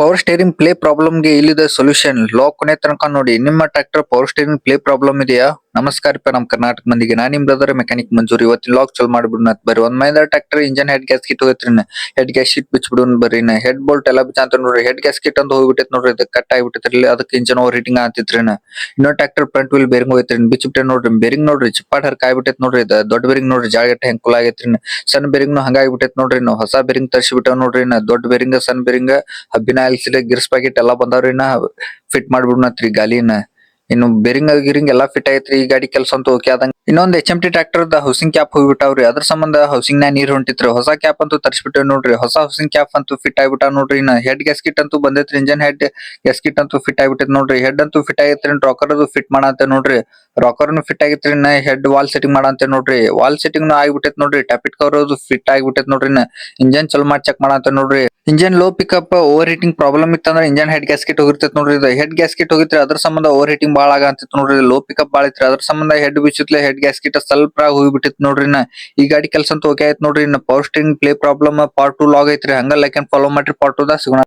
Power steering play problem ಗೆ ಇಲ್ಲಿದೆ solution low ಕೊನೆ ತನಕ ನೋಡಿ. ನಿಮ್ಮ tractor power steering play problem ಇದೆಯಾ? ನಮಸ್ಕಾರಪ್ಪ, ನಮ್ ಕರ್ನಾಟಕ ಮಂದಿಗೆ ನಾನ್ ನಿಮ್ ಬ್ರದರ್ ಮೆಕ್ಯಾನಿಕ್ ಮಂಜೂರಿ. ಇವತ್ತಿನ ಲಾಗ್ ಚಲ್ ಮಾಡ್ಬಿಡ್ನ ಬರ್ರಿ. ಒಂದ್ Mahindra tractor engine head gasket ಹೋಗತ್ರಿ. ಹೆಡ್ ಗ್ಯಾಸ್ಕಿಟ್ ಬಿಚ್ಬಿಡುನ್ ಬರ್ರಿ. ಹೆಡ್ ಬೋಲ್ಟ್ ಎಲ್ಲ ಬಿಚ್ಚ ಅಂತ ನೋಡ್ರಿ. ಹೆಡ್ ಗ್ಯಾಸ್ಕಿಟ್ ಅಂತ ಹೋಗ್ಬಿಟ್ಟೈತ್ ನೋಡ್ರಿ. ಇದು ಕಟ್ ಆಗಿಬಿಟ್ಟೈತ್ರಿ. ಅದಕ್ಕೆ ಇಂಜನ್ ಓವರ್ ಹೀಟಿಂಗ್ ಆಗ್ತಿತ್ರಿ. ಇನ್ನೊಂದ್ ಟ್ರ್ಯಾಕ್ಟರ್ ಫ್ರಂಟ್ ವೀಲ್ ಬೇರಿಂಗ್ ಹೋಯ್ತ್ರಿ, ಬಿಚ್ಬಿಟ್ಟೆ ನೋಡ್ರಿ. ಬೇರಿಂಗ್ ನೋಡ್ರಿ ಚಿಪ್ಪಾಟ್ ಹರ್ಕ ಆಗ್ಬಿಟ್ಟೈತ್ ನೋಡ್ರಿ. ಇದು ದೊಡ್ಡ ಬೇರಿಂಗ್ ನೋಡ್ರಿ, ಜಾಗಟ್ಟೆ ಹೆಂಗ್ ಕುಲ ಆಗೈತ್ರಿ. ಸಣ್ಣ ಬೇರಿಂಗ್ ಹಂಗಾಗಿಬಿಟ್ಟೈತ್ ನೋಡ್ರಿ. ನಾವು ಹೊಸ ಬೇರಿಂಗ್ ತರ್ಸಿಬಿಟ್ಟವ್ ನೋಡ್ರಿ. ದೊಡ್ಡ ಬೇರಿಂಗ್ ಸಣ್ಣ ಬೇರಿಂಗ್ ಹಬ್ಬಿನ ಆಯಿಲ್ಸಿಲೆ ಗಿರ್ಸ್ ಪ್ಯಾಕೆಟ್ ಎಲ್ಲಾ ಬಂದಾವ್ರಿ. ಫಿಟ್ ಮಾಡ್ಬಿಡ್ನತ್ರಿ ಗಾಲಿನ. ಇನ್ನು ಬೇರಿಂಗ್ ಗಿರಿಂಗ್ ಎಲ್ಲಾ ಫಿಟ್ ಐತ್ರಿ. ಈ ಗಾಡಿ ಕೆಲಸ ಅಂತೂ ಓಕೆ ಆದಂಗ. ಇನ್ನೊಂದ್ HMT ಟ್ರ್ಯಾಕ್ಟರ್ ದ ಹೌಸಿಂಗ್ ಕ್ಯಾಪ್ ಹೋಗ್ಬಿಟ್ಟಾವ್ರಿ. ಅದ್ರ ಸಂಬಂಧ ಹೌಸಿಂಗ್ ನ ನೀರ್ ಹೊಂಟಿತ್ರಿ. ಹೊಸ ಕ್ಯಾಪ್ ಅಂತೂ ತರ್ಸ್ಬಿಟ್ಟೇವ್ ನೋಡ್ರಿ. ಹೊಸ ಹೌಸಿಂಗ್ ಕ್ಯಾಪ್ ಅಂತೂ ಫಿಟ್ ಆಗ್ಬಿಟ್ಟಾವ್ ನೋಡ್ರಿ. ಹೆಡ್ ಗ್ಯಾಸ್ಕಿಟ್ ಅಂತೂ ಬಂದೈತ್ರಿ. ಇಂಜನ್ ಹೆಡ್ ಗ್ಯಾಸ್ಕಿಟ್ ಅಂತೂ ಫಿಟ್ ಆಗ್ಬಿಟ್ಟೈತ್ ನೋಡ್ರಿ. ಹೆಡ್ ಅಂತೂ ಫಿಟ್ ಆಗೈತ್ರಿ. ರಾಕರ್ ಅದು ಫಿಟ್ ಮಾಡಂತ ನೋಡ್ರಿ. ರಾಕರ್ನು ಫಿಟ್ ಆಗೈತ್ರಿ. ಹೆಡ್ ವಾಲ್ ಸೆಟ್ಟಿಂಗ್ ಮಾಡಂತ ನೋಡ್ರಿ. ವಾಲ್ ಸೆಟ್ಟಿಂಗ್ ನು ಆಗ್ಬಿಟ್ಟೈತ್ ನೋಡ್ರಿ. ಟ್ಯಾಪಿಟ್ ಕವರ್ ಅದು ಫಿಟ್ ಆಗ್ಬಿಟ್ಟೈತ್ ನೋಡ್ರಿ. ಇಂಜನ್ ಚಲೋ ಮಾಡಿ ಚೆಕ್ ಮಾಡಂತ ನೋಡ್ರಿ. Engine low pickup over heating problem ಇತ್ತಂದ್ರ ಇಂಜನ್ ಹೆಡ್ ಗ್ಯಾಸ್ಕಿಟ್ ಹೋಗಿರ್ತೈತ್ ನೋಡ್ರಿ. ಇದು ಹೆಡ್ ಗ್ಯಾಸ್ಕಿಟ್ ಹೋಗಿತ್ರಿ. ಅದ್ರ ಸಂಬಂಧ ಓವರ್ ಹೀಟಿಂಗ್ ಬಾಳ ಆಗಂತಿತ್ತು ನೋಡ್ರಿ. ಲೋ ಪಿಕಪ್ ಬಾಳ ಐತ್ರಿ. ಅದ್ರ ಸಂಬಂಧ ಹೆಡ್ ಬಿಚ್ಚುತ್ಲೆ ಹೆಡ್ ಗ್ಯಾಸ್ಕಿಟ್ ಸ್ವಲ್ಪ ಹೋಗ್ಬಿಟ್ಟಿತ್ ನೋಡ್ರಿ. ಈ ಗಾಡಿ ಕೆಲಸ ಅಂತೂ ಓಕೆ ಆಯ್ತು ನೋಡ್ರಿ. Power steering play problem part 2 log ಐತ್ರಿ. ಹಂಗ ಲೈಕ್ ಅಂಡ್ ಫಾಲೋ ಮಾಡ್ರಿ. ಪಾರ್ಟ್ 2 ದಾಗ ಸಿಗೋಣ.